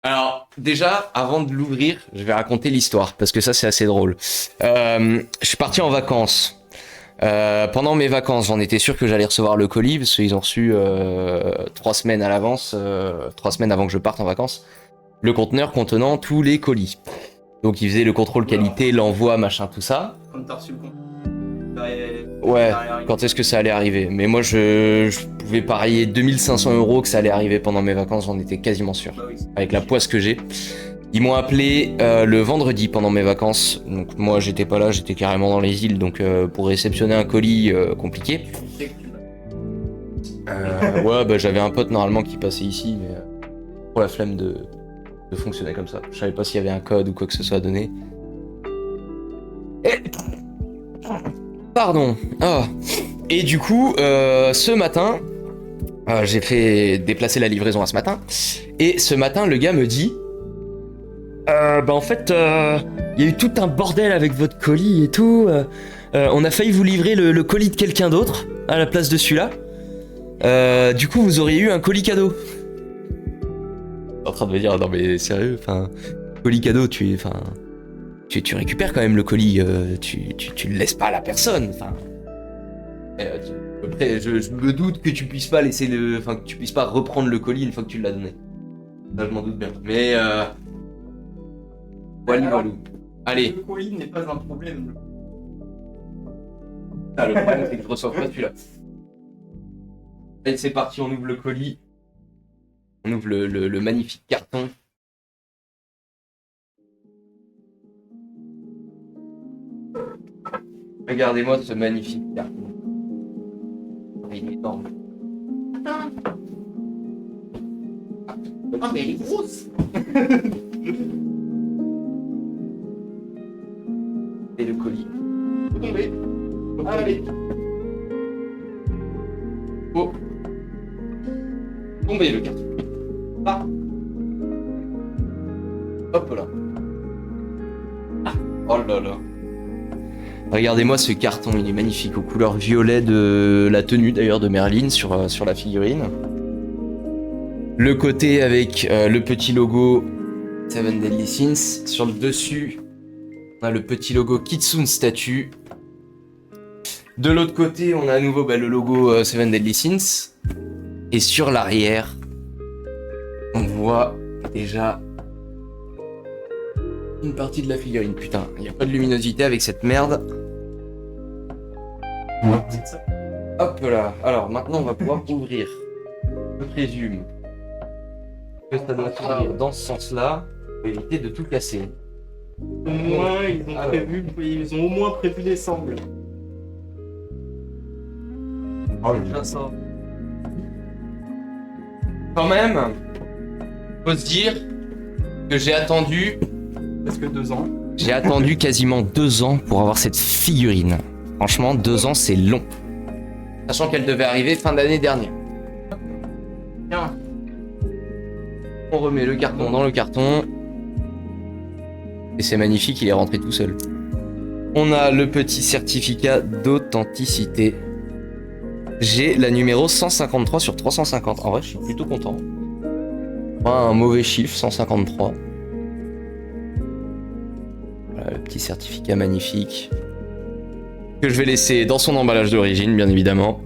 Alors, déjà, avant de l'ouvrir, je vais raconter l'histoire, parce que ça, c'est assez drôle. Je suis parti en vacances. Pendant mes vacances, j'en étais sûr que j'allais recevoir le colis, parce qu'ils ont reçu 3 semaines à l'avance, 3 semaines avant que je parte en vacances, le conteneur contenant tous les colis. Donc, ils faisaient le contrôle qualité, l'envoi, machin, tout ça. Quand t'as reçu le compte. Ouais, quand est-ce que ça allait arriver? Mais moi, je pouvais parier 2500 € que ça allait arriver pendant mes vacances, j'en étais quasiment sûr. Bah oui. Avec la poisse que j'ai. Ils m'ont appelé le vendredi pendant mes vacances. Donc moi, j'étais pas là, j'étais carrément dans les îles. Donc pour réceptionner un colis, compliqué. Ouais, bah j'avais un pote normalement qui passait ici, mais pour la flemme de fonctionner comme ça. Je savais pas s'il y avait un code ou quoi que ce soit à donner. Et... Pardon. Oh. Et du coup, ce matin, j'ai fait déplacer la livraison à ce matin. Et ce matin, le gars me dit, bah en fait, il y a eu tout un bordel avec votre colis et tout. On a failli vous livrer le colis de quelqu'un d'autre à la place de celui-là. Du coup, vous auriez eu un colis cadeau. En train de me dire, non mais sérieux, enfin, colis cadeau, tu récupères quand même le colis, tu le laisses pas à la personne, enfin. Après, je me doute que tu puisses pas laisser enfin, que tu puisses pas reprendre le colis une fois que tu l'as donné. Ça, je m'en doute bien. Mais voilà. Allez. Le colis n'est pas un problème. Ah, le problème, c'est que je reçois pas celui-là. Allez, c'est parti, on ouvre le colis. On ouvre le magnifique carton. Regardez-moi ce magnifique carton. Il est énorme. Ah, mais elle est grosse. Et le colis. Tombé. Allez. Oh. Tombé le carton. Ah. Hop là. Ah. Oh là là. Regardez-moi ce carton, il est magnifique, aux couleurs violet de la tenue d'ailleurs de Merlin sur la figurine. Le côté avec le petit logo Seven Deadly Sins. Sur le dessus, on a le petit logo Kitsune Statue. De l'autre côté, on a à nouveau le logo Seven Deadly Sins. Et sur l'arrière, on voit déjà une partie de la figurine. Putain, il n'y a pas de luminosité avec cette merde. Hop là. Alors maintenant, on va pouvoir ouvrir. Je présume que ça doit s'ouvrir dans ce sens-là pour éviter de tout casser. Au moins, ils ont au moins prévu des sangles. Oh, déjà ça. Quand même, faut se dire que j'ai attendu Presque 2 ans. J'ai attendu quasiment 2 ans pour avoir cette figurine. Franchement, 2 ans, c'est long. Sachant qu'elle devait arriver fin d'année dernière. Tiens. On remet le carton dans le carton. Et c'est magnifique, il est rentré tout seul. On a le petit certificat d'authenticité. J'ai la numéro 153 sur 350. En vrai, je suis plutôt content. Pas un mauvais chiffre, 153. Voilà, le petit certificat magnifique. Que je vais laisser dans son emballage d'origine, bien évidemment.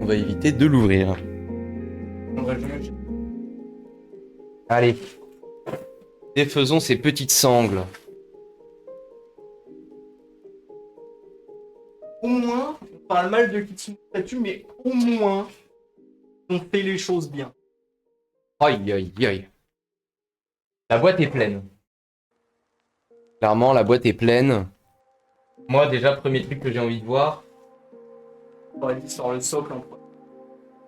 On va éviter de l'ouvrir. Allez. Défaisons ces petites sangles. Au moins, on parle mal de Kitsune Statue, mais au moins, on fait les choses bien. Aïe, aïe, aïe. La boîte est pleine. Clairement, la boîte est pleine. Moi, déjà, premier truc que j'ai envie de voir. On aurait dit sur le socle en premier.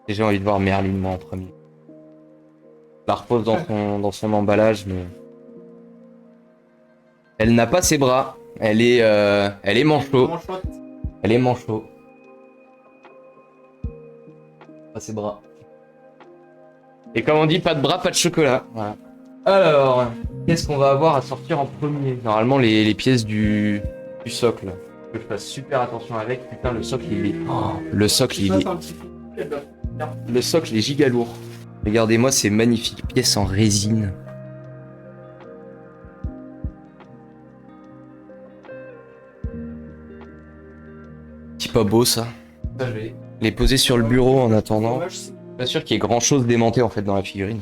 Et j'ai envie de voir Merlin, moi, en premier. Je la repose dans son emballage, mais... Elle n'a pas ses bras. Elle est manchot. Manchotte. Elle est manchot. Pas ses bras. Et comme on dit, pas de bras, pas de chocolat. Voilà. Alors, qu'est-ce qu'on va avoir à sortir en premier? Normalement, les pièces du socle. Faut que je fasse super attention avec. Putain, le socle, il est... Oh, le socle, il est... Le socle est giga lourd. Regardez-moi ces magnifiques pièces en résine. C'est pas beau ça. Ça, je vais les poser sur le bureau en attendant. Dommage, c'est- Pas sûr qu'il y ait grand chose d'aimanté en fait dans la figurine.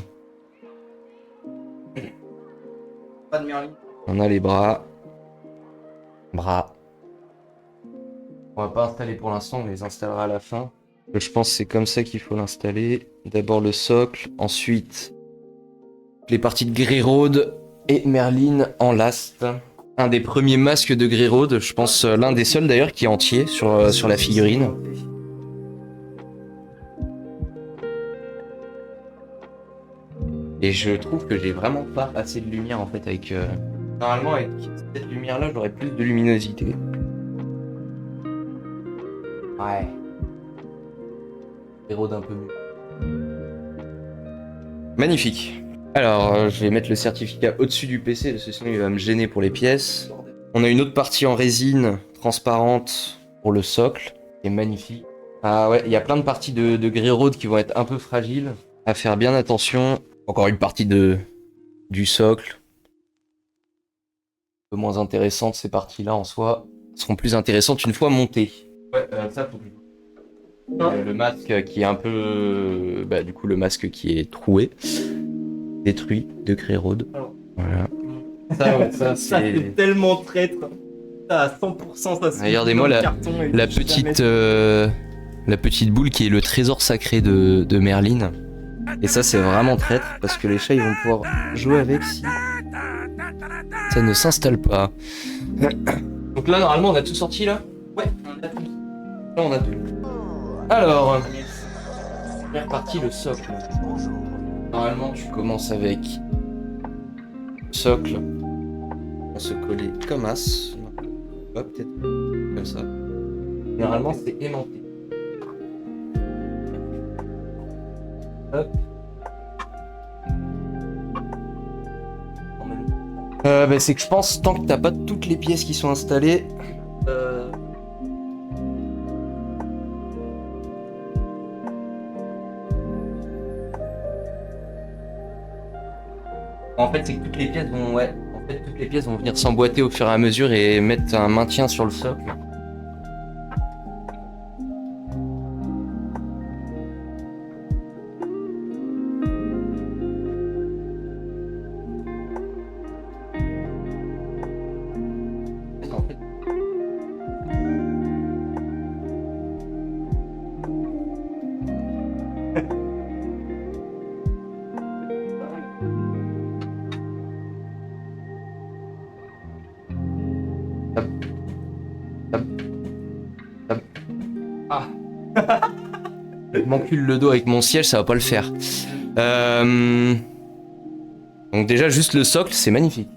Pas de Merlin. On a les bras. Bras. On va pas installer pour l'instant, on les installera à la fin. Je pense que c'est comme ça qu'il faut l'installer. D'abord le socle, ensuite les parties de Greyroad et Merlin en last. Un des premiers masques de Greyroad, je pense l'un des seuls d'ailleurs qui est entier sur la figurine. Et je trouve que j'ai vraiment pas assez de lumière en fait avec... Normalement avec cette lumière là j'aurais plus de luminosité. Ouais. Greyroad un peu mieux. Magnifique. Alors je vais mettre le certificat au-dessus du PC parce que sinon il va me gêner pour les pièces. On a une autre partie en résine transparente pour le socle qui est magnifique. Ah ouais, il y a plein de parties de Greyroad qui vont être un peu fragiles. À faire bien attention. Encore une partie du socle. Un peu moins intéressante, ces parties-là en soi seront plus intéressantes une fois montées. Ouais, ça faut que je... le masque qui est un peu... Bah du coup le masque qui est troué. Détruit de Greyroad. Alors. Voilà. Ça, ouais, ça Ça, c'est... c'est tellement traître. Ça, à 100%, ça se Regardez-moi dans le la carton et la puis petite, jamais- la petite boule qui est le trésor sacré de Merlin. Et ça c'est vraiment traître parce que les chats ils vont pouvoir jouer avec si ça ne s'installe pas. Donc là normalement on a tout sorti là. Ouais, on a tout. Là on a tout. Alors, première partie le socle. Normalement tu commences avec le socle. On va se coller comme as. Hop, peut-être comme ça. Généralement c'est aimanté. Hop. Bah, c'est que je pense, tant que t'as pas toutes les pièces qui sont installées, en fait, c'est que toutes les pièces vont, ouais, en fait, toutes les pièces vont venir s'emboîter au fur et à mesure et mettre un maintien sur le socle. En fait, hop, hop, hop. Ah. Je m'encule le dos avec mon siège, ça va pas le faire. Donc déjà juste le socle, c'est magnifique.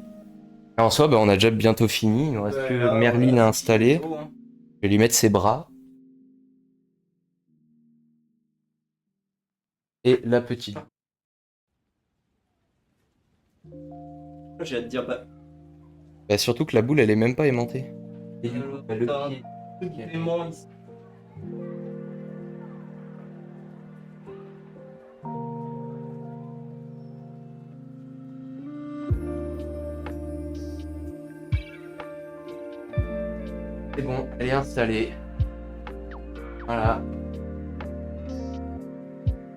En soi, bah, on a déjà bientôt fini. Il nous reste que là, Merlin à installer. c'est trop, hein. Je vais lui mettre ses bras. Et la petite. J'ai à te dire, bah, Bah, surtout que la boule, elle est même pas aimantée. Et t'as un pied. truc d'aimant ici. C'est bon, elle est installée. Voilà.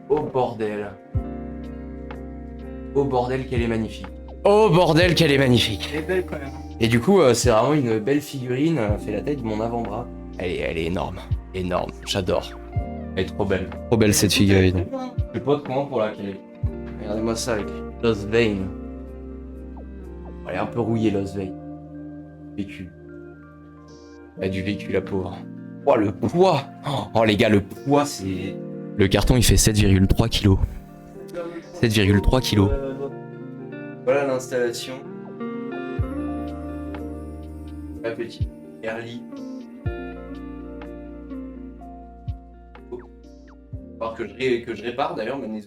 Oh bordel. Oh bordel qu'elle est magnifique. Oh bordel qu'elle est magnifique. Elle est belle quand même. Et du coup, c'est vraiment une belle figurine. Elle fait la taille de mon avant-bras. Elle est énorme. Énorme. J'adore. Elle est trop belle. Trop belle cette figurine. Je sais pas comment pour laquelle. Regardez-moi ça avec Lost Vein. Elle est un peu rouillée, Lost Vein. Vécu. Elle a du vécu, la pauvre. Oh, le poids. Oh, les gars, le poids, c'est... Le carton, il fait 7,3 kg. 7,3 kg. Voilà l'installation. La petite Merlin. Alors que je répare d'ailleurs, mais